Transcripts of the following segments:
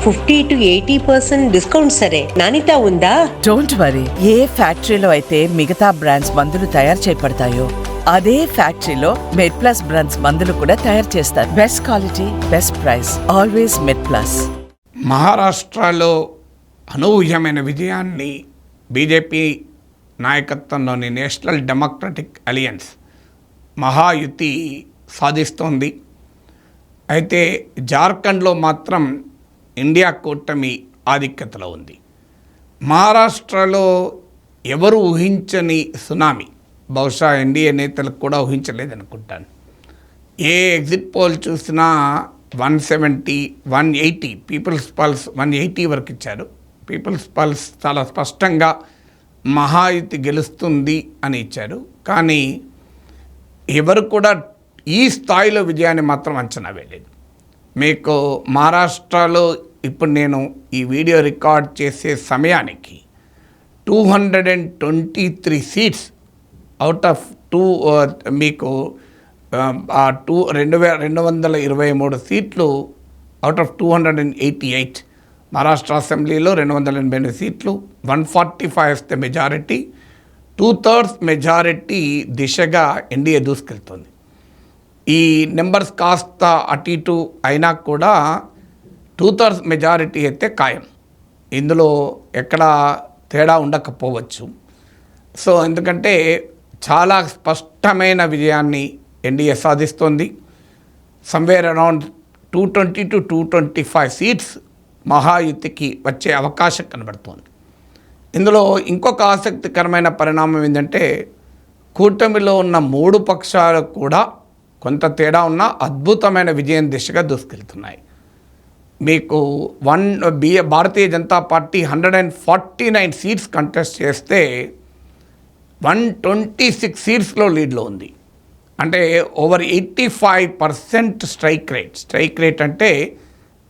50-80% discount సరే, నాణ్యత ఉందా? Don't worry. ఏ ఫ్యాక్టరీలో అయితే మిగతా బ్రాండ్స్ మందులు తయారు చేయబడతాయో అదే ఫ్యాక్టరీలో మెడ్ ప్లస్ బ్రాండ్స్ మందులు కూడా తయారు చేస్తారు. Best quality, best price, always MedPlus. మహారాష్ట్రలో అనూహ్యమైన విజయాన్ని బీజేపీ నాయకత్వంలోని నేషనల్ డెమోక్రటిక్ అలయన్స్ మహాయుతి సాధిస్తోంది. అయితే జార్ఖండ్లో మాత్రం ఇండియా కూటమి ఆధిక్యతలో ఉంది. మహారాష్ట్రలో ఎవరు ఊహించని సునామీ, బహుశా ఎన్డీఏ నేతలకు కూడా ఊహించలేదనుకుంటాను. ఏ ఎగ్జిట్ పోల్ చూసినా 170, 180, పీపుల్స్ పల్స్ 180 వరకు ఇచ్చారు. పీపుల్స్ పల్స్ చాలా స్పష్టంగా మహాయుతి గెలుస్తుంది అని ఇచ్చారు. కానీ ఎవరు కూడా ఈ స్థాయిలో విజయాన్ని మాత్రం అంచనా వేయలేదు. మీకు మహారాష్ట్రలో ఇప్పుడు నేను ఈ వీడియో రికార్డ్ చేసే సమయానికి 223 సీట్స్ అవుట్ ఆఫ్ మీకు 223 సీట్లు అవుట్ ఆఫ్ 288. మహారాష్ట్ర అసెంబ్లీలో 288 సీట్లు, 145 ఇస్తే మెజారిటీ, 2/3 మెజారిటీ దిశగా ఎన్డీఏ దూసుకెళ్తుంది. ఈ నెంబర్స్ కాస్త అటు ఇటు అయినా కూడా 2/3 మెజారిటీ అయితే ఖాయం. ఇందులో ఎక్కడ తేడా ఉండకపోవచ్చు. సో ఎందుకంటే చాలా స్పష్టమైన విజయాన్ని ఎన్డీఏ సాధిస్తోంది. సమ్వేర్ అరౌండ్ 220 to 225 సీట్స్ మహాయుతికి వచ్చే అవకాశం కనబడుతోంది. ఇందులో ఇంకొక ఆసక్తికరమైన పరిణామం ఏంటంటే కూటమిలో ఉన్న 3 పక్షాలు కూడా కొంత తేడా ఉన్న అద్భుతమైన విజయం దిశగా దూసుకెళ్తున్నాయి. మీకు భారతీయ జనతా పార్టీ 149 సీట్స్ కంటెస్ట్ చేస్తే 126 సీట్స్లో లీడ్లో ఉంది. అంటే over 85% strike rate. Strike rate అంటే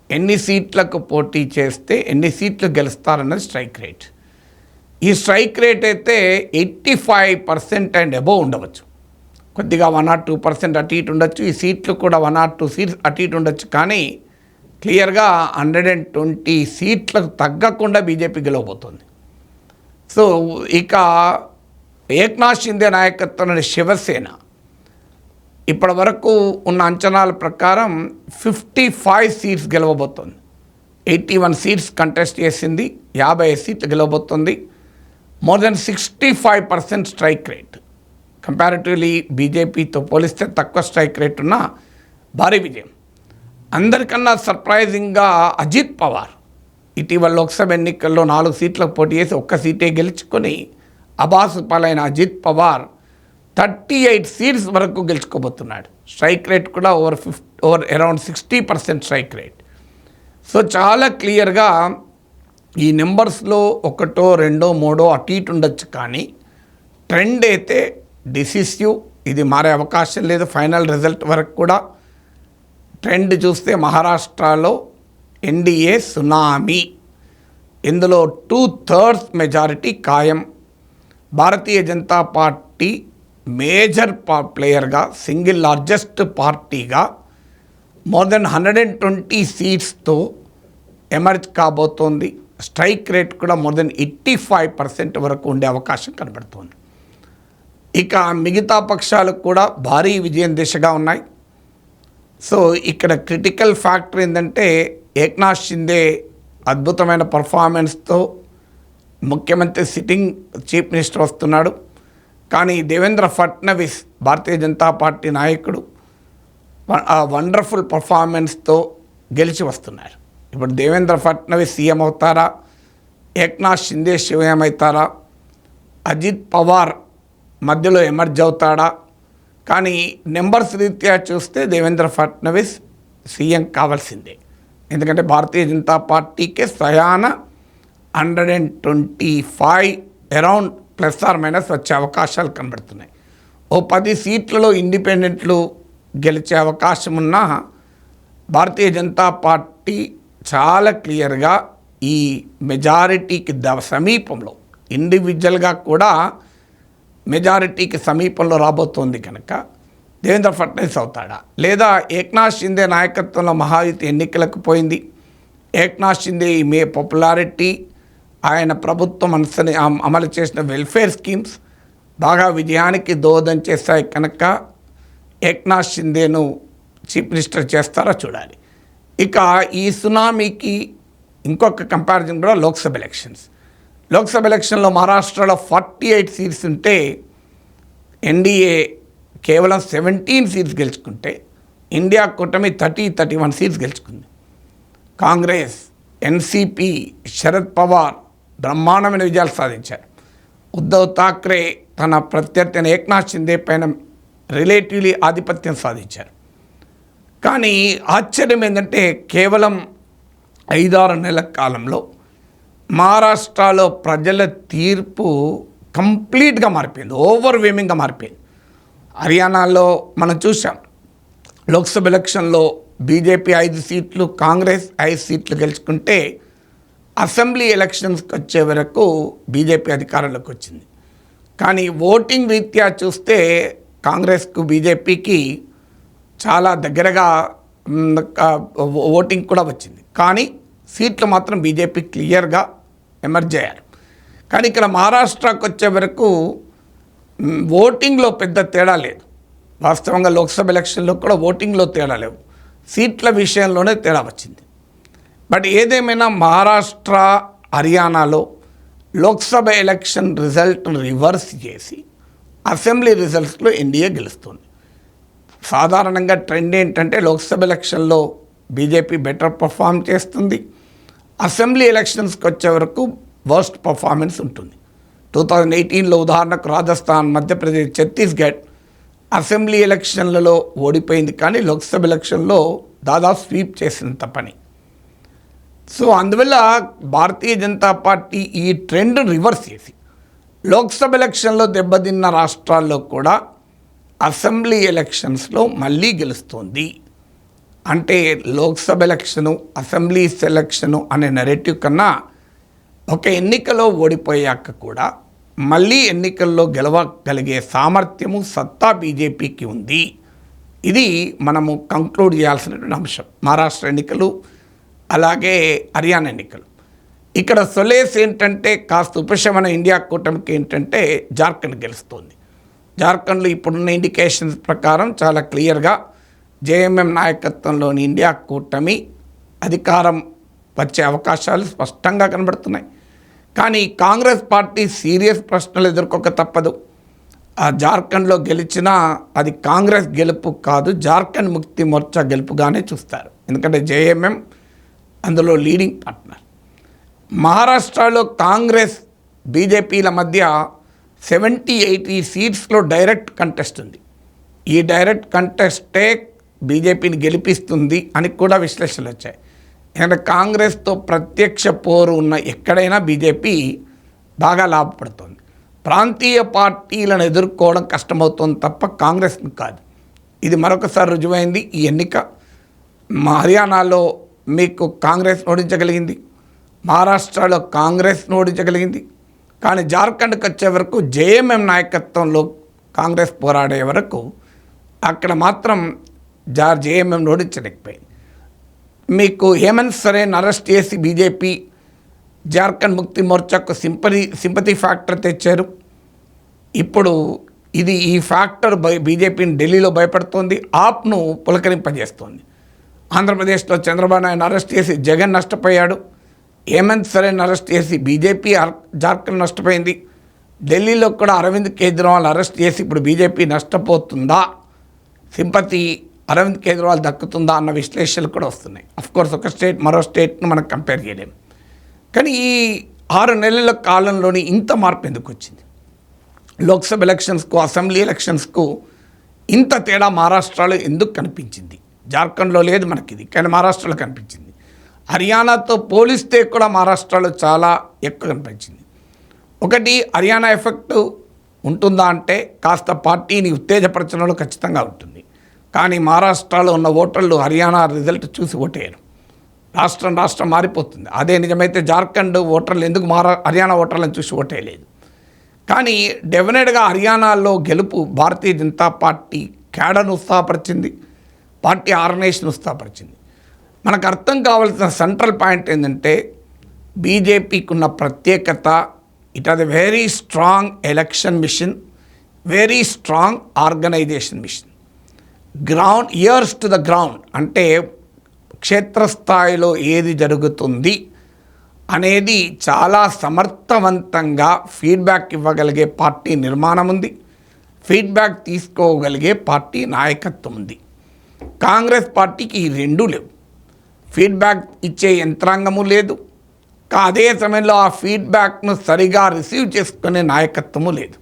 ఎన్ని సీట్లకు పోటీ చేస్తే ఎన్ని సీట్లు గెలుస్తారన్నది స్ట్రైక్ రేట్. ఈ స్ట్రైక్ రేట్ అయితే 85% అండ్ అబోవ్ ఉండవచ్చు. కొద్దిగా 1 or 2% అటు ఇటు ఉండొచ్చు. ఈ సీట్లు కూడా 1 or 2 సీట్స్ అటు ఇటు ఉండొచ్చు. కానీ క్లియర్గా 120 సీట్లకు తగ్గకుండా బీజేపీ గెలవబోతోంది. సో ఇక ఏక్నాథ్ షిందే నాయకత్వంలోని శివసేన ఇప్పటి వరకు ఉన్న అంచనాల ప్రకారం 55 సీట్స్ గెలవబోతోంది. 81 సీట్స్ కంటెస్ట్ చేసింది, 50 సీట్లు గెలవబోతోంది. More than 65% strike rate. Comparatively బీజేపీతో పోలిస్తే తక్కువ స్ట్రైక్ రేట్ ఉన్న భారీ విజయం. అందరికన్నా సర్ప్రైజింగ్గా అజిత్ పవార్ ఇటీవల లోక్సభ ఎన్నికల్లో 4 సీట్లకు పోటీ చేసి 1 సీటే గెలుచుకొని అబాసు పాలైన అజిత్ పవార్ 38 సీట్స్ వరకు గెలుచుకోబోతున్నాడు. స్ట్రైక్ రేట్ కూడా over around 60% strike rate. So చాలా క్లియర్గా ఈ నెంబర్స్లో 1, 2, 3 అటు ఇటు ఉండొచ్చు. కానీ ట్రెండ్ అయితే డిసిసివ్. ఇది మారే అవకాశం లేదు. ఫైనల్ రిజల్ట్ వరకు కూడా ట్రెండ్ చూస్తే మహారాష్ట్రలో ఎన్డీఏ సునామీ. ఇందులో 2/3 మెజారిటీ ఖాయం. భారతీయ జనతా పార్టీ మేజర్ ప్లేయర్గా, సింగిల్ లార్జెస్ట్ పార్టీగా మోర్ దెన్ 120 సీట్స్తో ఎమర్జ్ కాబోతోంది. స్ట్రైక్ రేట్ కూడా మోర్ దెన్ 85% వరకు ఉండే అవకాశం కనబడుతోంది. ఇక మిగతా పక్షాలకు కూడా భారీ విజయం దిశగా ఉన్నాయి. సో ఇక్కడ క్రిటికల్ ఫ్యాక్టర్ ఏంటంటే ఏక్నాథ్ షిందే అద్భుతమైన పర్ఫార్మెన్స్తో ముఖ్యమంత్రి సిట్టింగ్ చీఫ్ మినిస్టర్ వస్తున్నాడు. కానీ దేవేంద్ర ఫడ్నవీస్ భారతీయ జనతా పార్టీ నాయకుడు వండర్ఫుల్ పర్ఫార్మెన్స్తో గెలిచి వస్తున్నారు. ఇప్పుడు దేవేంద్ర ఫడ్నవీస్ సీఎం అవుతారా, ఏక్నాథ్ షిందే సీఎం అవుతారా, అజిత్ పవార్ మధ్యలో ఎమర్జ్ అవుతాడా? కానీ నెంబర్స్ రీత్యా చూస్తే దేవేంద్ర ఫడ్నవీస్ సీఎం కావాల్సిందే. ఎందుకంటే భారతీయ జనతా పార్టీకే స్వయాన 125 అరౌండ్ ± వచ్చే అవకాశాలు కనబడుతున్నాయి. ఓ 10 సీట్లలో ఇండిపెండెంట్లు గెలిచే అవకాశం ఉన్నా భారతీయ జనతా పార్టీ చాలా క్లియర్గా ఈ మెజారిటీకి సమీపంలో, ఇండివిజువల్గా కూడా మెజారిటీకి సమీపంలో రాబోతోంది. కనుక దేవేంద్ర ఫడ్నవీస్ అవుతాడా, లేదా ఏక్నాథ్ షిందే నాయకత్వంలో మహాయుతి ఎన్నికలకు పోయింది, ఏక్నాథ్ షిందే పాపులారిటీ, ఆయన ప్రభుత్వం అమలు చేసిన వెల్ఫేర్ స్కీమ్స్ బాగా విజయానికి దోహదం చేస్తాయి కనుక ఏక్నాథ్ షిందేను చీఫ్ మినిస్టర్ చేస్తారో చూడాలి. ఇక ఈ సునామీకి ఇంకొక కంపారిజన్ కూడా లోక్సభ ఎలక్షన్స్. లోక్సభ ఎలక్షన్లో మహారాష్ట్రలో 48 సీట్స్ ఉంటే ఎన్డీఏ కేవలం 17 సీట్స్ గెలుచుకుంటే ఇండియా కూటమి 31 సీట్స్ గెలుచుకుంది. కాంగ్రెస్, ఎన్సీపీ, శరద్ పవార్ బ్రహ్మాండమైన విజయాలు సాధించారు. ఉద్ధవ్ ఠాక్రే తన ప్రత్యర్థి అయిన ఏక్నాథ్ షిందే పైన రిలేటివ్లీ ఆధిపత్యం సాధించారు. కానీ ఆశ్చర్యం ఏంటంటే కేవలం 5-6 నెలల కాలంలో మహారాష్ట్రలో ప్రజల తీర్పు కంప్లీట్గా మారిపోయింది, ఓవర్వేమింగ్గా మారిపోయింది. హర్యానాలో మనం చూసాం, లోక్సభ ఎలక్షన్లో బీజేపీ 5 సీట్లు, కాంగ్రెస్ 5 సీట్లు గెలుచుకుంటే అసెంబ్లీ ఎలక్షన్స్కి వచ్చే వరకు బీజేపీ అధికారంలోకి వచ్చింది. కానీ ఓటింగ్ రీత్యా చూస్తే కాంగ్రెస్కు బీజేపీకి చాలా దగ్గరగా ఓటింగ్ కూడా వచ్చింది. కానీ సీట్లు మాత్రం బీజేపీ క్లియర్గా ఎమర్జ్ అయ్యారు. కానీ ఇక్కడ మహారాష్ట్రకు వచ్చే వరకు ఓటింగ్లో పెద్ద తేడా లేదు. వాస్తవంగా లోక్సభ ఎలక్షన్లో కూడా ఓటింగ్లో తేడా లేవు, సీట్ల విషయంలోనే తేడా వచ్చింది. బట్ ఏదేమైనా మహారాష్ట్ర, హర్యానాలో లోక్సభ ఎలక్షన్ రిజల్ట్ను రివర్స్ చేసి అసెంబ్లీ రిజల్ట్స్లో ఎన్డీఏ గెలుస్తుంది. సాధారణంగా ట్రెండ్ ఏంటంటే లోక్సభ ఎలక్షన్లో బీజేపీ బెటర్ పర్ఫామ్ చేస్తుంది, అసెంబ్లీ ఎలక్షన్స్కి వచ్చే వరకు వర్స్ట్ పర్ఫార్మెన్స్ ఉంటుంది. 2018లో ఉదాహరణకు రాజస్థాన్, మధ్యప్రదేశ్, ఛత్తీస్గఢ్ అసెంబ్లీ ఎలక్షన్లలో ఓడిపోయింది, కానీ లోక్సభ ఎలక్షన్లో దాదాపు స్వీప్ చేసినంత పని. సో అందువల్ల భారతీయ జనతా పార్టీ ఈ ట్రెండ్ రివర్స్ చేసి లోక్సభ ఎలక్షన్లో దెబ్బతిన్న రాష్ట్రాల్లో కూడా అసెంబ్లీ ఎలక్షన్స్లో మళ్ళీ గెలుస్తుంది. అంటే లోక్సభ ఎలక్షను, అసెంబ్లీ సెలక్షను అనే నెరేటివ్ కన్నా ఒక ఎన్నికలో ఓడిపోయాక కూడా మళ్ళీ ఎన్నికల్లో గెలవగలిగే సామర్థ్యము, సత్తా బీజేపీకి ఉంది. ఇది మనము కంక్లూడ్ చేయాల్సినటువంటి అంశం. మహారాష్ట్ర ఎన్నికలు, అలాగే హర్యానా ఎన్నికలు. ఇక్కడ సొలేస్ ఏంటంటే కాస్త ఉపశమనం ఇండియా కూటమికి ఏంటంటే జార్ఖండ్ గెలుస్తుంది. జార్ఖండ్లో ఇప్పుడున్న ఇండికేషన్స్ ప్రకారం చాలా క్లియర్గా జేఎంఎం నాయకత్వంలోని ఇండియా కూటమి అధికారం వచ్చే అవకాశాలు స్పష్టంగా కనబడుతున్నాయి. కానీ కాంగ్రెస్ పార్టీ సీరియస్ ప్రశ్నలు ఎదుర్కోక తప్పదు. ఆ జార్ఖండ్లో గెలిచినా అది కాంగ్రెస్ గెలుపు కాదు, జార్ఖండ్ ముక్తి మోర్చా గెలుపుగానే చూస్తారు. ఎందుకంటే జేఎంఎం అందులో లీడింగ్ పార్ట్నర్. మహారాష్ట్రలో కాంగ్రెస్, బీజేపీల మధ్య 70-80 సీట్స్లో డైరెక్ట్ కంటెస్ట్ ఉంది. ఈ డైరెక్ట్ కంటెస్టే బీజేపీని గెలిపిస్తుంది అని కూడా విశ్లేషణలు వచ్చాయి. ఎందుకంటే కాంగ్రెస్తో ప్రత్యక్ష పోరు ఉన్న ఎక్కడైనా బీజేపీ బాగా లాభపడుతుంది. ప్రాంతీయ పార్టీలను ఎదుర్కోవడం కష్టమవుతుంది తప్ప కాంగ్రెస్ని కాదు. ఇది మరొకసారి రుజువైంది. ఈ ఎన్నిక హర్యానాలో మీకు కాంగ్రెస్ ఓడించగలిగింది, మహారాష్ట్రలో కాంగ్రెస్ ఓడించగలిగింది. కానీ జార్ఖండ్కి వచ్చే వరకు జేఎంఎం నాయకత్వంలో కాంగ్రెస్ పోరాడే వరకు అక్కడ మాత్రం జేఎంఎం ఓడించలేకపోయింది. మీకు హేమంత్ సోరెన్ అరెస్ట్ చేసి బీజేపీ జార్ఖండ్ ముక్తి మోర్చాకు సింపతి ఫ్యాక్టర్ తెచ్చారు. ఇప్పుడు ఈ ఫ్యాక్టర్ బీజేపీని ఢిల్లీలో భయపడుతోంది, ఆప్ను పులకరింపజేస్తోంది. ఆంధ్రప్రదేశ్లో చంద్రబాబు నాయుడు అరెస్ట్ చేసి జగన్ నష్టపోయాడు, హేమంత్ సోరెన్ అరెస్ట్ చేసి బీజేపీ జార్ఖండ్ నష్టపోయింది. ఢిల్లీలో కూడా అరవింద్ కేజ్రీవాల్ అరెస్ట్ చేసి ఇప్పుడు బీజేపీ నష్టపోతుందా, సింపతి అరవింద్ కేజ్రీవాల్ దక్కుతుందా అన్న విశ్లేషణలు కూడా వస్తున్నాయి. అఫ్కోర్స్ ఒక స్టేట్ మరో స్టేట్ను మనం కంపేర్ చేయలేము. కానీ ఈ 6 నెలల కాలంలోని ఇంత మార్పు ఎందుకు వచ్చింది? లోక్సభ ఎలక్షన్స్కు, అసెంబ్లీ ఎలక్షన్స్కు ఇంత తేడా మహారాష్ట్రలో ఎందుకు కనిపించింది? జార్ఖండ్లో లేదు మనకిది, కానీ మహారాష్ట్రలో కనిపించింది. హర్యానాతో పోలిస్తే కూడా మహారాష్ట్రలో చాలా ఎక్కువ కనిపించింది. ఒకటి, హర్యానా ఎఫెక్ట్ ఉంటుందా అంటే కాస్త పార్టీని ఉత్తేజపరచడంలో ఖచ్చితంగా ఉంటుంది. కానీ మహారాష్ట్రలో ఉన్న ఓటర్లు హర్యానా రిజల్ట్ చూసి ఓటేయరు. రాష్ట్రం మారిపోతుంది. అదే నిజమైతే జార్ఖండ్ ఓటర్లు ఎందుకు హర్యానా ఓటర్లను చూసి ఓటేయలేదు. కానీ డెఫినెట్గా హర్యానాలో గెలుపు భారతీయ జనతా పార్టీ క్యాడర్ను ఉత్సాహపరిచింది, పార్టీ ఆర్గనైజేషన్ ఉత్సాహపరిచింది. మనకు అర్థం కావాల్సిన సెంట్రల్ పాయింట్ ఏంటంటే బీజేపీకి ఉన్న ప్రత్యేకత, it has a very strong election mission, very strong organisation mission. Ground ears to the ground అంటే క్షేత్రస్థాయిలో ఏది జరుగుతుంది అనేది చాలా సమర్థవంతంగా ఫీడ్బ్యాక్ ఇవ్వగలిగే పార్టీ నిర్మాణం ఉంది, ఫీడ్బ్యాక్ తీసుకోగలిగే పార్టీ నాయకత్వం ఉంది. కాంగ్రెస్ పార్టీకి ఈ రెండూ లేవు. ఫీడ్బ్యాక్ ఇచ్చే యంత్రాంగము లేదు, అదే సమయంలో ఆ ఫీడ్బ్యాక్ను సరిగా రిసీవ్ చేసుకునే నాయకత్వము లేదు.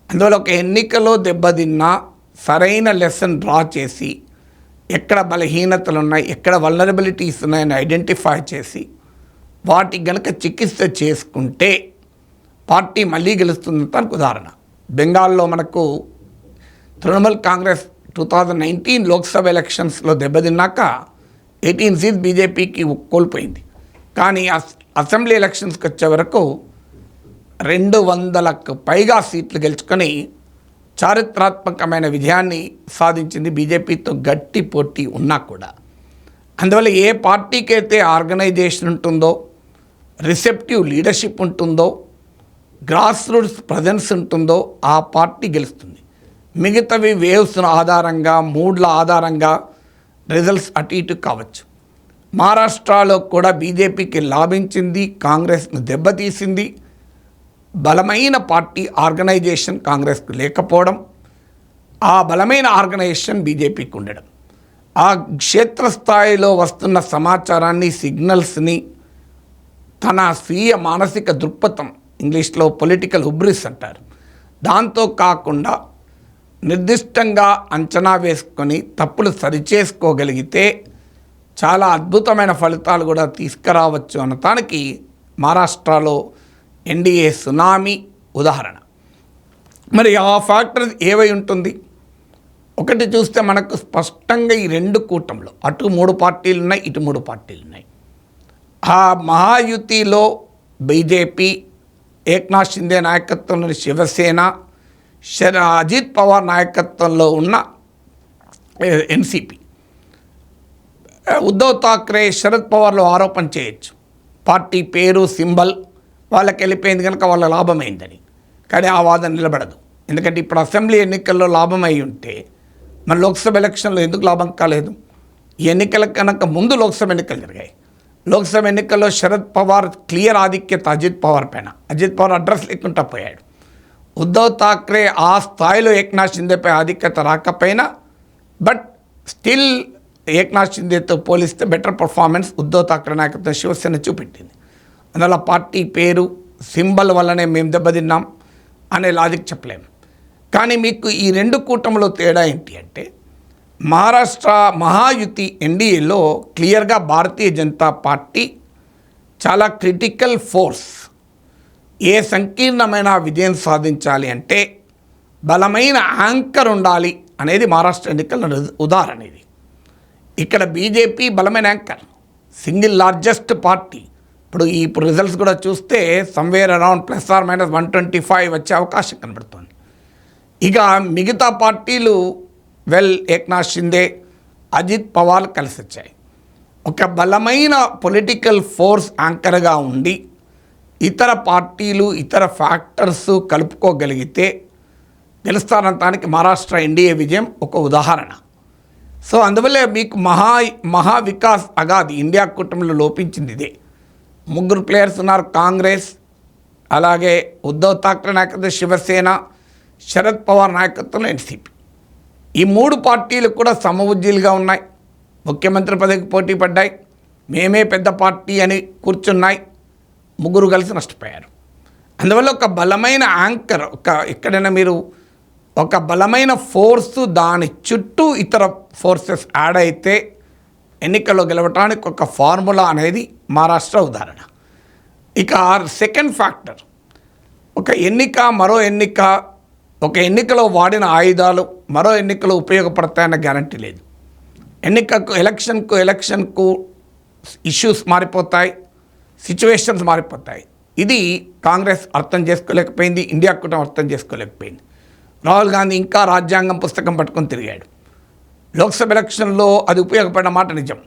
అందువల్ల ఒక ఎన్నికలో దెబ్బతిన్నా సరైన లెసన్ డ్రా చేసి ఎక్కడ బలహీనతలు ఉన్నాయి, ఎక్కడ వల్నరబిలిటీస్ ఉన్నాయని ఐడెంటిఫై చేసి వాటికి గనక చికిత్స చేసుకుంటే పార్టీ మళ్ళీ గెలుస్తుంది. దానికి ఉదాహరణ బెంగాల్లో మనకు తృణమూల్ కాంగ్రెస్ 2019 లోక్సభ ఎలక్షన్స్లో దెబ్బతిన్నాక 18 సీట్స్ బీజేపీకి కోల్పోయింది. కానీ అసెంబ్లీ ఎలక్షన్స్కి వచ్చే వరకు 200కు పైగా సీట్లు గెలుచుకొని చారిత్రాత్మకమైన విజయాన్ని సాధించింది బీజేపీతో గట్టి పోటీ ఉన్నా కూడా. అందువల్ల ఏ పార్టీకి అయితే ఆర్గనైజేషన్ ఉంటుందో, రిసెప్టివ్ లీడర్షిప్ ఉంటుందో, గ్రాస్ రూట్స్ ప్రజెన్స్ ఉంటుందో ఆ పార్టీ గెలుస్తుంది. మిగతావి వేవ్స్ ఆధారంగా, మూడ్ల ఆధారంగా రిజల్ట్స్ అటు ఇటు కావచ్చు. మహారాష్ట్రలో కూడా బీజేపీకి లాభించింది, కాంగ్రెస్ను దెబ్బతీసింది. బలమైన పార్టీ ఆర్గనైజేషన్ కాంగ్రెస్కు లేకపోవడం, ఆ బలమైన ఆర్గనైజేషన్ బీజేపీకి ఉండడం, ఆ క్షేత్రస్థాయిలో వస్తున్న సమాచారాన్ని, సిగ్నల్స్ని తన స్వీయ మానసిక దృక్పథం, ఇంగ్లీష్లో పొలిటికల్ హుబ్రిస్ అంటారు, దాంతో కాకుండా నిర్దిష్టంగా అంచనా వేసుకొని తప్పులు సరిచేసుకోగలిగితే చాలా అద్భుతమైన ఫలితాలు కూడా తీసుకురావచ్చు అనటానికి మహారాష్ట్రలో ఎన్డీఏ సునామీ ఉదాహరణ. మరి ఆ ఫ్యాక్టర్స్ ఏవై ఉంటుంది? ఒకటి చూస్తే మనకు స్పష్టంగా ఈ రెండు కూటంలో అటు 3 పార్టీలు ఉన్నాయి, ఇటు 3 పార్టీలు ఉన్నాయి. ఆ మహాయుతిలో బీజేపీ, ఏక్నాథ్ షిందే నాయకత్వంలోని శివసేన, అజిత్ పవార్ నాయకత్వంలో ఉన్న ఎన్సీపీ, ఉద్ధవ్ థాక్రే, శరద్ పవార్లో ఆరోపణ చేయొచ్చు పార్టీ పేరు, సింబల్ వాళ్ళకి వెళ్ళిపోయింది కనుక వాళ్ళ లాభమైందని. కానీ ఆ వాదన నిలబడదు. ఎందుకంటే ఇప్పుడు అసెంబ్లీ ఎన్నికల్లో లాభం అయి ఉంటే మన లోక్సభ ఎలక్షన్లో ఎందుకు లాభం కాలేదు? ఈ ఎన్నికల కనుక ముందు లోక్సభ ఎన్నికలు జరిగాయి. లోక్సభ ఎన్నికల్లో శరద్ పవార్ క్లియర్ ఆధిక్యత అజిత్ పవార్ పైన, అజిత్ పవార్ అడ్రస్ లేకుండా పోయాడు. ఉద్ధవ్ థాక్రే ఆ స్థాయిలో ఏక్నాథ్ షిందేపై ఆధిక్యత రాకపోయినా, బట్ స్టిల్ ఏక్నాథ్ షిందేతో పోలిస్తే బెటర్ పర్ఫార్మెన్స్ ఉద్ధవ్ థాక్రే నాయకత్వం శివసేన చూపెట్టింది. అందువల్ల పార్టీ పేరు, సింబల్ వల్లనే మేము దెబ్బతిన్నాం అనే లాజిక్ చెప్పలేము. కానీ మీకు ఈ రెండు కూటమిలో తేడా ఏంటి అంటే, మహారాష్ట్ర మహాయుతి ఎన్డీఏలో క్లియర్గా భారతీయ జనతా పార్టీ చాలా క్రిటికల్ ఫోర్స్. ఏ సంకీర్ణమైన విజయం సాధించాలి అంటే బలమైన యాంకర్ ఉండాలి అనేది మహారాష్ట్ర ఎన్నికల ఉదాహరణ ఇది. ఇక్కడ బీజేపీ బలమైన యాంకర్, సింగిల్ లార్జెస్ట్ పార్టీ. ఇప్పుడు రిజల్ట్స్ కూడా చూస్తే సమ్వేర్ అరౌండ్ ±125 వచ్చే అవకాశం కనబడుతుంది. ఇక మిగతా పార్టీలు ఏక్నాథ్ షిందే, అజిత్ పవార్ కలిసి వచ్చాయి. ఒక బలమైన పొలిటికల్ ఫోర్స్ యాంకర్గా ఉండి ఇతర పార్టీలు, ఇతర ఫ్యాక్టర్స్ కలుపుకోగలిగితే గెలుస్తారనటానికి మహారాష్ట్ర ఎన్డీఏ విజయం ఒక ఉదాహరణ. సో అందువల్లే మీకు మహావికాస్ అగాది ఇండియా కూటమిలో లోపించింది ఇదే. 3 ప్లేయర్స్ ఉన్నారు, కాంగ్రెస్, అలాగే ఉద్ధవ్ థాక్రే నాయకత్వం శివసేన, శరద్ పవార్ నాయకత్వంలో ఎన్సీపీ. ఈ 3 పార్టీలు కూడా సమవుజ్జీలుగా ఉన్నాయి. ముఖ్యమంత్రి పదవికి పోటీ పడ్డాయి. మేమే పెద్ద పార్టీ అని కూర్చున్నాయి. 3 కలిసి నష్టపోయారు. అందువల్ల ఒక బలమైన యాంకర్, ఎక్కడైనా మీరు ఒక బలమైన ఫోర్సు, దాని చుట్టూ ఇతర ఫోర్సెస్ యాడ్ అయితే ఎన్నికల్లో గెలవటానికి ఒక ఫార్ములా అనేది మహారాష్ట్ర ఉదాహరణ. ఇక సెకండ్ ఫ్యాక్టర్, ఒక ఎన్నిక మరో ఎన్నిక, ఒక ఎన్నికలో వాడిన ఆయుధాలు మరో ఎన్నికలో ఉపయోగపడతాయన్న గ్యారంటీ లేదు. ఎలక్షన్కు ఇష్యూస్ మారిపోతాయి, సిచ్యువేషన్స్ మారిపోతాయి. ఇది కాంగ్రెస్ అర్థం చేసుకోలేకపోయింది, ఇండియా కూటమి అర్థం చేసుకోలేకపోయింది. రాహుల్ గాంధీ ఇంకా రాజ్యాంగం పుస్తకం పట్టుకొని తిరిగాడు. లోక్సభ ఎలక్షన్లో అది ఉపయోగపడిన మాట నిజం.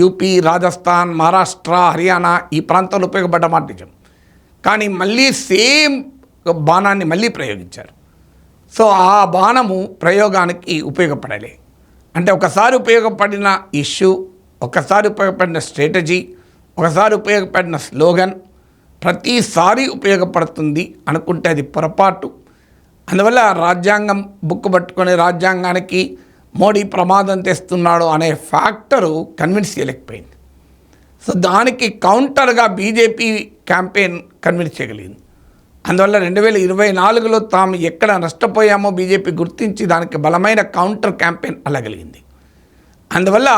యూపీ, రాజస్థాన్, మహారాష్ట్ర, హర్యానా ఈ ప్రాంతాల్లో ఉపయోగపడ్డ మాట నిజం. కానీ మళ్ళీ సేమ్ బాణాన్ని మళ్ళీ ప్రయోగించారు. సో ఆ బాణము ప్రయోగానికి ఉపయోగపడాలి. అంటే ఒకసారి ఉపయోగపడిన ఇష్యూ, ఒకసారి ఉపయోగపడిన స్ట్రాటజీ, ఒకసారి ఉపయోగపడిన స్లోగన్ ప్రతిసారి ఉపయోగపడుతుంది అనుకుంటే అది పొరపాటు. అందువల్ల రాజ్యాంగం బుక్ పట్టుకొని రాజ్యాంగానికి మోడీ ప్రమాదం తెస్తున్నాడు అనే ఫ్యాక్టరు కన్విన్స్ చేయలేకపోయింది. సో దానికి కౌంటర్గా బీజేపీ క్యాంపెయిన్ కన్విన్స్ చేయగలిగింది. అందువల్ల 2024లో తాము ఎక్కడ నష్టపోయామో బీజేపీ గుర్తించి దానికి బలమైన కౌంటర్ క్యాంపెయిన్ అల్లగలిగింది. అందువల్ల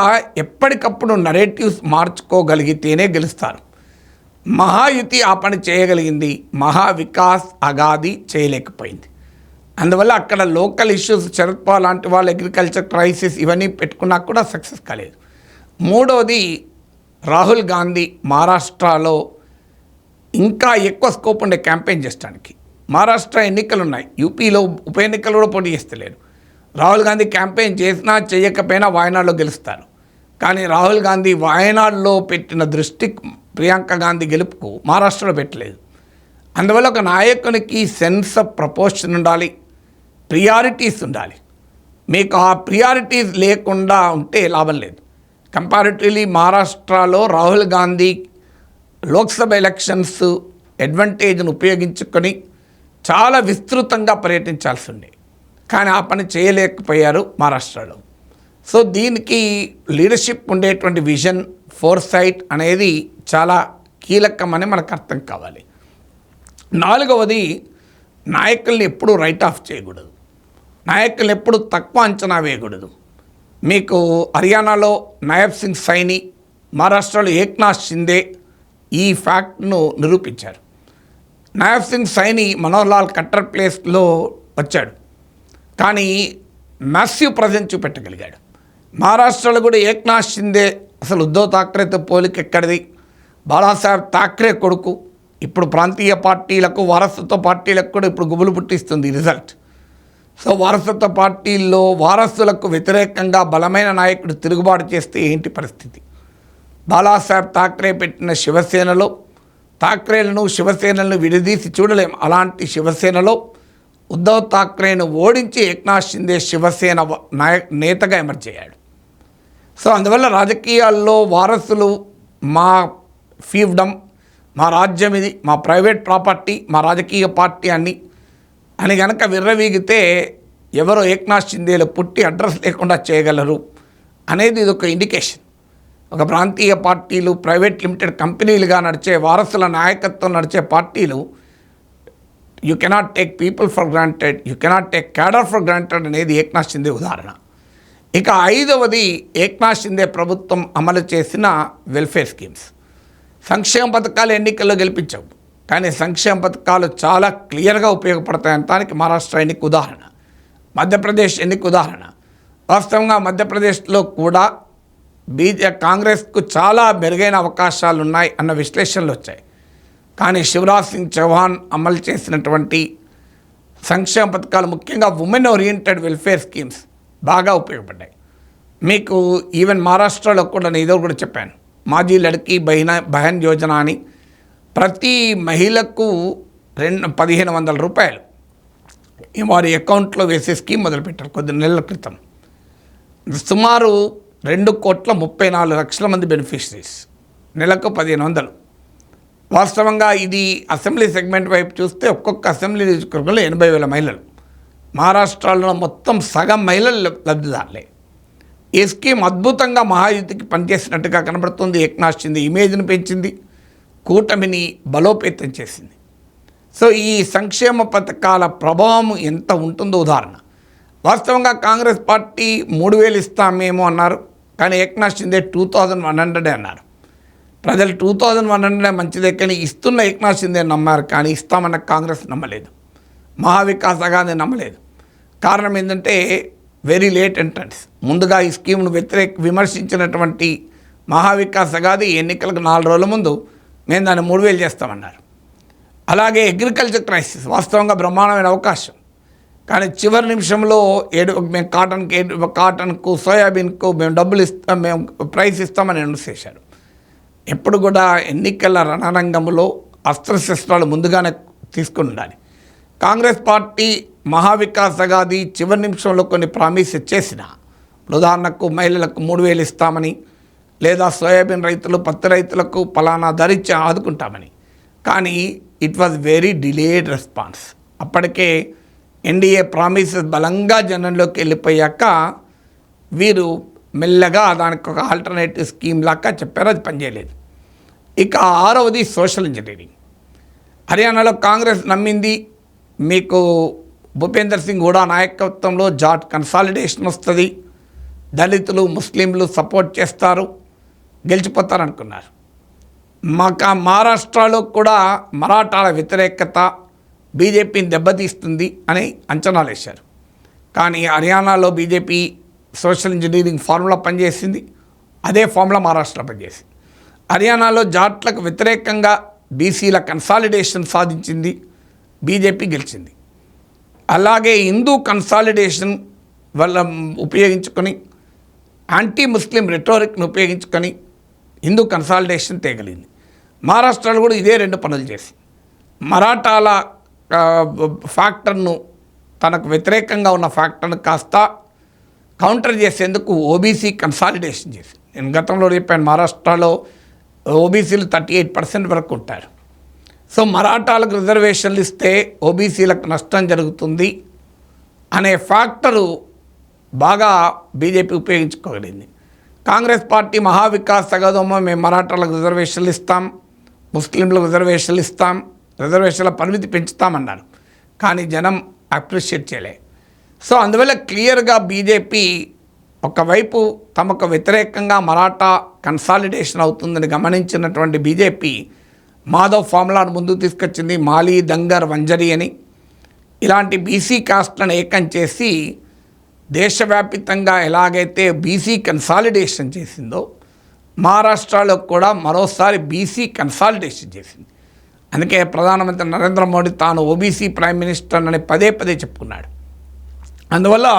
ఎప్పటికప్పుడు నరేటివ్స్ మార్చుకోగలిగితేనే గెలుస్తారు. మహాయుతి ఆ పని చేయగలిగింది, మహావికాస్ అగాది చేయలేకపోయింది. అందువల్ల అక్కడ లోకల్ ఇష్యూస్, శరద్ పవార్ లాంటి వాళ్ళు అగ్రికల్చర్ క్రైసిస్ ఇవన్నీ పెట్టుకున్నా కూడా సక్సెస్ కాలేదు. మూడోది రాహుల్ గాంధీ మహారాష్ట్రలో ఇంకా ఎక్కువ స్కోప్ ఉండే క్యాంపెయిన్ చేయడానికి. మహారాష్ట్ర ఎన్నికలు ఉన్నాయి, యూపీలో ఉప ఎన్నికలు కూడా పోటీ చేస్తలేరు. రాహుల్ గాంధీ క్యాంపెయిన్ చేసినా చేయకపోయినా వాయనాడ్లో గెలుస్తారు. కానీ రాహుల్ గాంధీ వాయనాడ్లో పెట్టిన దృష్టి ప్రియాంక గాంధీ గెలుపుకు మహారాష్ట్రలో పెట్టలేదు. అందువల్ల ఒక నాయకునికి సెన్స్ ఆఫ్ ప్రపోర్షన్ ఉండాలి, ప్రియారిటీస్ ఉండాలి. మీకు ఆ ప్రియారిటీస్ లేకుండా ఉంటే లాభం లేదు. కంపారిటివ్లీ మహారాష్ట్రలో రాహుల్ గాంధీ లోక్సభ ఎలక్షన్స్ అడ్వాంటేజ్ను ఉపయోగించుకొని చాలా విస్తృతంగా పర్యటించాల్సి ఉండే, కానీ ఆ పని చేయలేకపోయారు మహారాష్ట్రలో. సో దీనికి లీడర్షిప్ ఉండేటువంటి విజన్, ఫోర్సైట్ అనేది చాలా కీలకమని మనకు అర్థం కావాలి. నాలుగవది, నాయకుల్ని ఎప్పుడూ రైట్ ఆఫ్ చేయకూడదు, నాయకుల్ని ఎప్పుడు తక్కువ అంచనా వేయకూడదు. మీకు హర్యానాలో నాయబ్ సింగ్ సైని, మహారాష్ట్రలో ఏక్నాథ్ షిందే ఈ ఫ్యాక్ట్ను నిరూపించారు. నాయబ్ సింగ్ సైని మనోహర్ లాల్ ఖట్టర్ ప్లేస్లో వచ్చాడు, కానీ మ్యాసివ్ ప్రజెన్స్ చూపెట్టగలిగాడు. మహారాష్ట్రలో కూడా ఏక్నాథ్ షిందే అసలు ఉద్ధవ్ ఠాక్రేతో పోలిక ఎక్కడిది, బాలాసాహెబ్ ఠాక్రే కొడుకు. ఇప్పుడు ప్రాంతీయ పార్టీలకు, వారసత్వ పార్టీలకు కూడా ఇప్పుడు గుబులు పుట్టిస్తుంది రిజల్ట్. సో వారసత్వ పార్టీల్లో వారసులకు వ్యతిరేకంగా బలమైన నాయకుడు తిరుగుబాటు చేస్తే ఏంటి పరిస్థితి? బాలాసాహెబ్ ఠాక్రే పెట్టిన శివసేనలో ఠాక్రేలను, శివసేనలను విడదీసి చూడలేం. అలాంటి శివసేనలో ఉద్ధవ్ ఠాక్రేను ఓడించి ఏక్నాథ్ షిందే శివసేన నేతగా ఎమర్జ్ అయ్యాడు. సో అందువల్ల రాజకీయాల్లో వారసులు మా ఫీవ్డమ్, మా రాజ్యం ఇది, మా ప్రైవేట్ ప్రాపర్టీ, మా రాజకీయ పార్టీ అని కనుక విర్రవీగితే ఎవరో ఏక్నాథ్ షిందేలో పుట్టి అడ్రస్ లేకుండా చేయగలరు అనేది ఇది ఒక ఇండికేషన్. ఒక ప్రాంతీయ పార్టీలు, ప్రైవేట్ లిమిటెడ్ కంపెనీలుగా నడిచే, వారసుల నాయకత్వం నడిచే పార్టీలు you cannot take people for granted, you cannot take cadre for granted అనేది ఏక్నాథ్ షిందే ఉదాహరణ. ఇక ఐదవది, ఏక్నాథ్ షిందే ప్రభుత్వం అమలు చేసిన వెల్ఫేర్ స్కీమ్స్. సంక్షేమ పథకాలు ఎన్నికల్లో గెలిపించవు, కానీ సంక్షేమ పథకాలు చాలా క్లియర్గా ఉపయోగపడతాయనడానికి మహారాష్ట్ర ఎన్నిక ఉదాహరణ, మధ్యప్రదేశ్ ఎన్నిక ఉదాహరణ. వాస్తవంగా మధ్యప్రదేశ్లో కూడా కాంగ్రెస్కు చాలా మెరుగైన అవకాశాలు ఉన్నాయి అన్న విశ్లేషణలు వచ్చాయి. కానీ శివరాజ్ సింగ్ చౌహాన్ అమలు చేసినటువంటి సంక్షేమ పథకాలు, ముఖ్యంగా ఉమెన్ ఓరియంటెడ్ వెల్ఫేర్ స్కీమ్స్ బాగా ఉపయోగపడ్డాయి. మీకు ఈవెన్ మహారాష్ట్రలో కూడా నేను ఇదో కూడా చెప్పాను, మాజీ లడ్కీ బహన్ యోజన అని ప్రతి మహిళకు 1,500 రూపాయలు వారి అకౌంట్లో వేసే స్కీమ్ మొదలుపెట్టారు కొద్ది నెలల క్రితం. సుమారు 2,34,00,000 మంది బెనిఫిషరీస్, నెలకు 1,500. వాస్తవంగా ఇది అసెంబ్లీ సెగ్మెంట్ వైపు చూస్తే ఒక్కొక్క అసెంబ్లీ నియోజకవర్గంలో 80,000 మహిళలు. మహారాష్ట్రలో మొత్తం సగం మహిళలు లబ్ధిదారులే. ఈ స్కీమ్ అద్భుతంగా మహాయుతికి పనిచేసినట్టుగా కనబడుతుంది. ఏక్నాథ్ షిందే ఇమేజ్ను పెంచింది, కూటమిని బలోపేతం చేసింది. సో ఈ సంక్షేమ పథకాల ప్రభావం ఎంత ఉంటుందో ఉదాహరణ. వాస్తవంగా కాంగ్రెస్ పార్టీ 3,000 ఇస్తామేమో అన్నారు, కానీ ఏక్నాథ్ షిందే 2,100 అన్నారు. ప్రజలు 2,100 మంచిదే, కానీ ఇస్తున్న ఏక్నాథ్ షిందే నమ్మారు, కానీ ఇస్తామన్న కాంగ్రెస్ నమ్మలేదు, మహావికాస్ అగాధి నమ్మలేదు. కారణం ఏంటంటే వెరీ లేట్ ఎంట్రన్స్. ముందుగా ఈ స్కీమ్ను విమర్శించినటువంటి మహావికాస్ అగాధి ఎన్నికలకు 4 రోజుల ముందు మేము దాన్ని 3,000 చేస్తామన్నారు. అలాగే అగ్రికల్చర్ క్రైసిస్ వాస్తవంగా బ్రహ్మాండమైన అవకాశం. కానీ చివరి నిమిషంలో మేము కాటన్కు సోయాబీన్కు మేము డబ్బులు ఇస్తాం, మేము ప్రైస్ ఇస్తామని అనౌన్స్ చేశారు. ఎప్పుడు కూడా ఎన్నికల రణరంగంలో అస్త్రశస్త్రాలు ముందుగానే తీసుకుని ఉండాలి. కాంగ్రెస్ పార్టీ మహావికాస్ అగాది చివరి నిమిషంలో కొన్ని ప్రామిస్ చేసిన, ఉదాహరణకు మహిళలకు 3,000 ఇస్తామని, లేదా సోయాబీన్ రైతులు పత్తి రైతులకు పలానా ధరించి ఆదుకుంటామని. కానీ it was very delayed response. అప్పటికే ఎన్డీఏ ప్రామిసెస్ బలంగా జనంలోకి వెళ్ళిపోయాక వీరు మెల్లగా దానికి ఒక ఆల్టర్నేటివ్ స్కీమ్ లాగా చెప్పారు, అది పనిచేయలేదు. ఇక 6వది సోషల్ ఇంజనీరింగ్. హర్యానాలో కాంగ్రెస్ నమ్మింది మీకు భూపేందర్ సింగ్ హూడా నాయకత్వంలో జాట్ కన్సాలిడేషన్ వస్తుంది, దళితులు ముస్లింలు సపోర్ట్ చేస్తారు, గెలిచిపోతారు అనుకున్నారు. మహారాష్ట్రలో కూడా మరాఠాల వ్యతిరేకత బీజేపీని దెబ్బతీస్తుంది అని అంచనాలు వేశారు. కానీ హర్యానాలో బీజేపీ సోషల్ ఇంజనీరింగ్ ఫార్ములా పనిచేసింది, అదే ఫార్ములా మహారాష్ట్రలో పనిచేసింది. హర్యానాలో జాట్లకు వ్యతిరేకంగా బీసీల కన్సాలిడేషన్ సాధించింది, బీజేపీ గెలిచింది. అలాగే హిందూ కన్సాలిడేషన్ వల్ల ఉపయోగించుకొని యాంటీ ముస్లిం రెటోరిక్ను ఉపయోగించుకొని హిందూ కన్సాలిడేషన్ తేగలిగింది. మహారాష్ట్రలో కూడా ఇదే 2 పనులు చేసి మరాఠాల ఫ్యాక్టర్ను, తనకు వ్యతిరేకంగా ఉన్న ఫ్యాక్టర్ను కాస్త కౌంటర్ చేసేందుకు ఓబీసీ కన్సాలిడేషన్ చేసి, నేను గతంలో చెప్పాను మహారాష్ట్రలో ఓబీసీలు 38% వరకు ఉంటారు. సో మరాఠాలకు రిజర్వేషన్లు ఇస్తే ఓబీసీలకు నష్టం జరుగుతుంది అనే ఫ్యాక్టరు బాగా బీజేపీ ఉపయోగించుకోగలిగింది. కాంగ్రెస్ పార్టీ మహావికాస్ అగదోమో మేము మరాఠాలకు రిజర్వేషన్లు ఇస్తాం, ముస్లింలకు రిజర్వేషన్లు ఇస్తాం, రిజర్వేషన్ల పరిమితి పెంచుతామన్నారు. కానీ జనం అప్రిషియేట్ చేయలే. సో అందువల్ల క్లియర్గా బీజేపీ ఒకవైపు తమకు వ్యతిరేకంగా మరాఠా కన్సాలిడేషన్ అవుతుందని గమనించినటువంటి బీజేపీ మాధవ్ ఫార్ములాను ముందుకు తీసుకొచ్చింది. మాలీ, దంగర్, వంజరి అని ఇలాంటి బీసీ కాస్ట్లను ఏకం చేసి దేశవ్యాపితంగా ఎలాగైతే బీసీ కన్సాలిడేషన్ చేసిందో మహారాష్ట్రలో కూడా మరోసారి బీసీ కన్సాలిడేషన్ చేసింది. అందుకే ప్రధానమంత్రి నరేంద్ర మోడీ తాను ఓబీసీ ప్రైమ్ మినిస్టర్ అని పదే చెప్పుకున్నాడు. అందువల్ల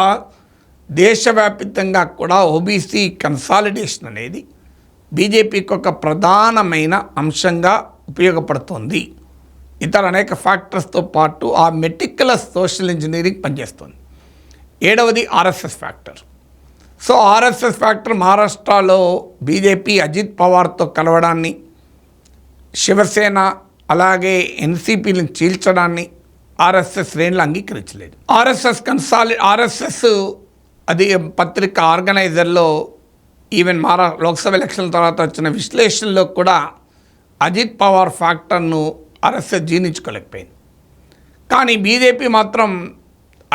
దేశవ్యాప్తంగా కూడా ఓబీసీ కన్సాలిడేషన్ అనేది బీజేపీకి ఒక ప్రధానమైన అంశంగా ఉపయోగపడుతుంది. ఇతర అనేక ఫ్యాక్టర్స్తో పాటు ఆ మెటిక్యులస్ సోషల్ ఇంజనీరింగ్ పనిచేస్తుంది. 7వది RSS factor. So RSS factor మహారాష్ట్రలో బీజేపీ అజిత్ పవార్తో కలవడాన్ని, శివసేన అలాగే ఎన్సీపీలను చీల్చడాన్ని ఆర్ఎస్ఎస్ శ్రేణులు అంగీకరించలేదు. ఆర్ఎస్ఎస్ అది పత్రిక ఆర్గనైజర్లో ఈవెన్ లోక్సభ ఎలక్షన్ల తర్వాత వచ్చిన విశ్లేషణలో కూడా అజిత్ పవార్ ఫ్యాక్టర్ను ఆర్ఎస్ఎస్ జీర్ణించుకోలేకపోయింది. కానీ బీజేపీ మాత్రం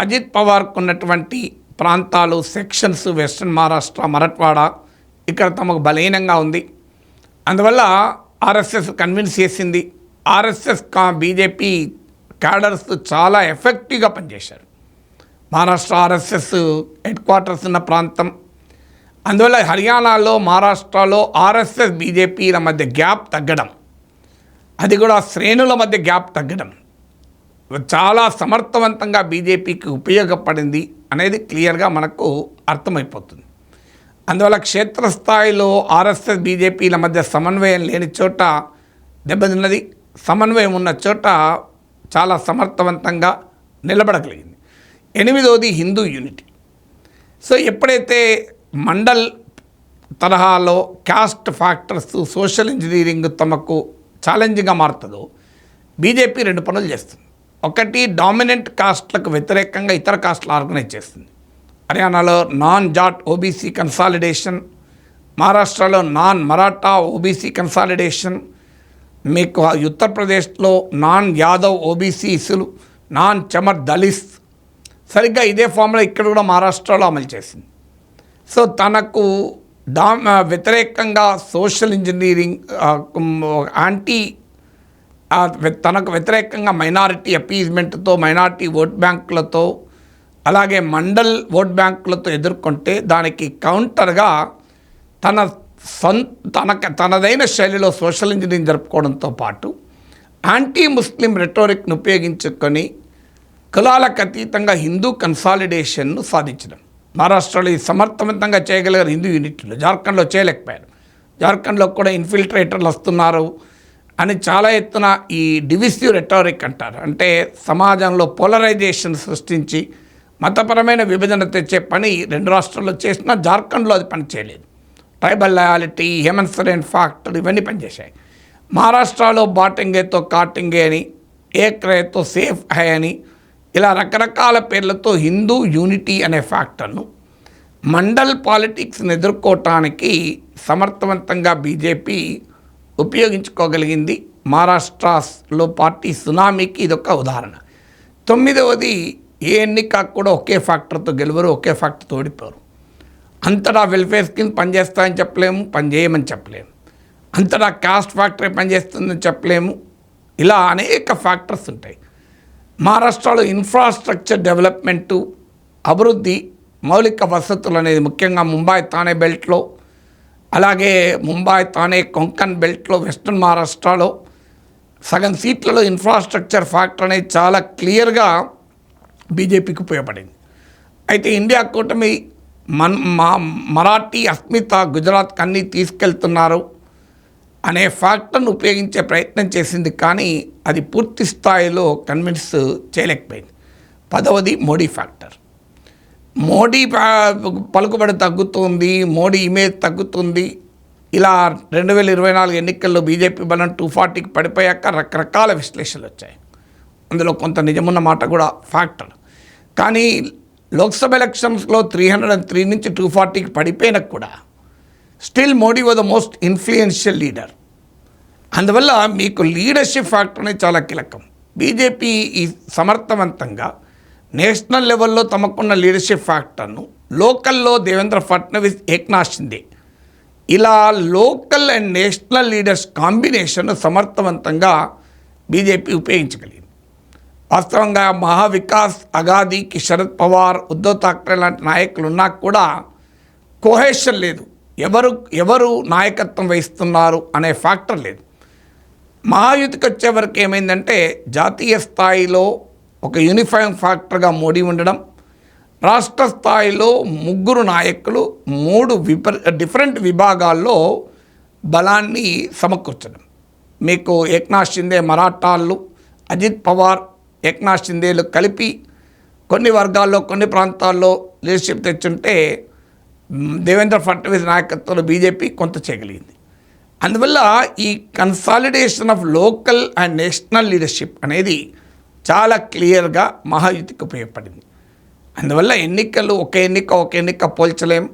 అజిత్ పవార్కు ఉన్నటువంటి ప్రాంతాలు, సెక్షన్స్, వెస్ట్రన్ మహారాష్ట్ర, మరాఠ్వాడ ఇక్కడ తమకు బలహీనంగా ఉంది. అందువల్ల ఆర్ఎస్ఎస్ కన్విన్స్ చేసింది. ఆర్ఎస్ఎస్ బీజేపీ క్యాడర్స్ చాలా ఎఫెక్టివ్గా పనిచేశారు. మహారాష్ట్ర ఆర్ఎస్ఎస్ హెడ్ క్వార్టర్స్ ఉన్న ప్రాంతం. అందువల్ల హర్యానాలో, మహారాష్ట్రలో ఆర్ఎస్ఎస్ బీజేపీల మధ్య గ్యాప్ తగ్గడం, అది కూడా శ్రేణుల మధ్య గ్యాప్ తగ్గడం చాలా సమర్థవంతంగా బీజేపీకి ఉపయోగపడింది అనేది క్లియర్గా మనకు అర్థమైపోతుంది. అందువల్ల క్షేత్రస్థాయిలో ఆర్ఎస్ఎస్ బీజేపీల మధ్య సమన్వయం లేని చోట దెబ్బతిన్నది, సమన్వయం ఉన్న చోట చాలా సమర్థవంతంగా నిలబడగలిగింది. 8వది హిందూ యూనిటీ. సో ఎప్పుడైతే మండల్ తరహాలో క్యాస్ట్ ఫ్యాక్టర్స్, సోషల్ ఇంజనీరింగ్ తమకు ఛాలెంజింగ్గా మారుతుందో బీజేపీ 2 పనులు చేస్తుంది. ఒకటి, డామినెంట్ కాస్ట్లకు వ్యతిరేకంగా ఇతర కాస్ట్లు ఆర్గనైజ్ చేస్తుంది. హర్యానాలో నాన్ జాట్ ఓబీసీ కన్సాలిడేషన్, మహారాష్ట్రలో నాన్ మరాఠా ఓబీసీ కన్సాలిడేషన్, మీకు ఉత్తరప్రదేశ్లో నాన్ యాదవ్ ఓబీసీలు, నాన్ చమర్ దళిత్. సరిగ్గా ఇదే ఫార్ములా ఇక్కడ కూడా మహారాష్ట్రలో అమలు చేసింది. సో తనకు వ్యతిరేకంగా సోషల్ ఇంజనీరింగ్, తనకు వ్యతిరేకంగా మైనారిటీ అపీజ్మెంట్తో, మైనారిటీ ఓట్ బ్యాంకులతో, అలాగే మండల్ ఓట్ బ్యాంకులతో ఎదుర్కొంటే దానికి కౌంటర్గా తనదైన శైలిలో సోషల్ ఇంజనీరింగ్ జరుపుకోవడంతో పాటు యాంటీ ముస్లిం రెటోరిక్ను ఉపయోగించుకొని కులాలకు అతీతంగా హిందూ కన్సాలిడేషన్ను సాధించడం. మహారాష్ట్రలో ఇది సమర్థవంతంగా చేయగలిగారు హిందూ యూనిట్లు. జార్ఖండ్లో చేయలేకపోయారు. జార్ఖండ్లో కూడా ఇన్ఫిల్ట్రేటర్లు వస్తున్నారు అని చాలా ఎత్తున ఈ డివిసివ్ రెటారిక్ అంటారు. అంటే సమాజంలో పోలరైజేషన్ సృష్టించి మతపరమైన విభజన తెచ్చే పని రెండు రాష్ట్రాల్లో చేసినా జార్ఖండ్లో అది పని చేయలేదు. ట్రైబల్ లయాలిటీ, హేమంత్ సోరెన్ ఫ్యాక్టర్ ఇవన్నీ పనిచేశాయి. మహారాష్ట్రలో బాటింగేతో కాటింగే అని, ఏక్ రేతో సేఫ్ హై అని ఇలా రకరకాల పేర్లతో హిందూ యూనిటీ అనే ఫ్యాక్టర్ను మండల్ పాలిటిక్స్ని ఎదుర్కోవటానికి సమర్థవంతంగా బీజేపీ ఉపయోగించుకోగలిగింది. మహారాష్ట్రలో పార్టీ సునామీకి ఇదొక ఉదాహరణ. 9వది, ఏ ఎన్నిక కూడా ఒకే ఫ్యాక్టర్తో గెలువరు, ఒకే ఫ్యాక్టర్తో ఓడిపోరు. అంతటా వెల్ఫేర్ స్కీమ్ పనిచేస్తాయని చెప్పలేము, పనిచేయమని చెప్పలేము. అంతటా కాస్ట్ ఫ్యాక్టరీ పనిచేస్తుందని చెప్పలేము. ఇలా అనేక ఫ్యాక్టర్స్ ఉంటాయి. మహారాష్ట్రలో ఇన్ఫ్రాస్ట్రక్చర్ డెవలప్మెంటు, అభివృద్ధి, మౌలిక వసతులు అనేది ముఖ్యంగా ముంబై థానే బెల్ట్లో, అలాగే ముంబై థానే కొంకన్ బెల్ట్లో, వెస్ట్రన్ మహారాష్ట్రలో సగం సీట్లలో ఇన్ఫ్రాస్ట్రక్చర్ ఫ్యాక్టర్ అనేది చాలా క్లియర్గా బీజేపీకి ఉపయోగపడింది. అయితే ఇండియా కూటమి మరాఠీ అస్మిత గుజరాత్కి అన్నీ తీసుకెళ్తున్నారు అనే ఫ్యాక్టర్ను ఉపయోగించే ప్రయత్నం చేసింది, కానీ అది పూర్తి స్థాయిలో కన్విన్స్ చేయలేకపోయింది. 10వది మోడీ ఫ్యాక్టర్. మోడీ పలుకుబడి తగ్గుతుంది, మోడీ ఇమేజ్ తగ్గుతుంది. ఇలా 2024 ఎన్నికల్లో బీజేపీ బలం 240కి పడిపోయాక రకరకాల విశ్లేషణలు వచ్చాయి. అందులో కొంత నిజమున్న మాట కూడా ఫ్యాక్టర్. కానీ లోక్సభ ఎలక్షన్స్లో 303 నుంచి 240కి పడిపోయినా కూడా still Modi was the most influential leader. అందువల్ల మీకు లీడర్షిప్ ఫ్యాక్టర్ అనేది చాలా కీలకం. బీజేపీ ఈ సమర్థవంతంగా నేషనల్ లెవెల్లో తమకున్న లీడర్షిప్ ఫ్యాక్టర్ను లోకల్లో దేవేంద్ర ఫడ్నవీస్, ఏక్నాథ్ షిండే ఇలా local and national leaders combination సమర్థవంతంగా బీజేపీ ఉపయోగించగలిగింది. వాస్తవంగా మహావికాస్ అగాదీకి శరద్ పవార్, ఉద్ధవ్ ఠాక్రే లాంటి నాయకులు ఉన్నా కూడా కోహెషన్ లేదు. ఎవరు నాయకత్వం వహిస్తున్నారు అనే ఫ్యాక్టర్ లేదు. మహాయుతికి వచ్చే వరకు ఏమైందంటే జాతీయ స్థాయిలో ఒక యూనిఫైయింగ్ ఫ్యాక్టర్గా మోడీ ఉండడం, రాష్ట్ర స్థాయిలో 3 నాయకులు 3 డిఫరెంట్ విభాగాల్లో బలాన్ని సమకూర్చడం. మీకు ఏక్నాథ్ షిండే మరాఠాలు, అజిత్ పవార్, ఏక్నాథ్ షిండేలు కలిపి కొన్ని వర్గాల్లో కొన్ని ప్రాంతాల్లో లీడర్షిప్ తెచ్చుంటే దేవేంద్ర ఫడ్నవీస్ నాయకత్వంలో బీజేపీ కొంత చేయగలిగింది. అందువల్ల ఈ consolidation of local and national leadership అనేది చాలా క్లియర్గా మహాయుతికి ఉపయోగపడింది. అందువల్ల ఎన్నికలు ఒక ఎన్నిక పోల్చలేం,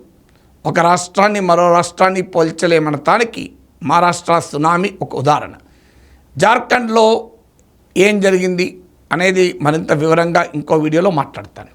ఒక రాష్ట్రాన్ని మరో రాష్ట్రాన్ని పోల్చలేమనటానికి మహారాష్ట్ర సునామీ ఒక ఉదాహరణ. జార్ఖండ్లో ఏం జరిగింది అనేది మరింత వివరంగా ఇంకో వీడియోలో మాట్లాడతాను.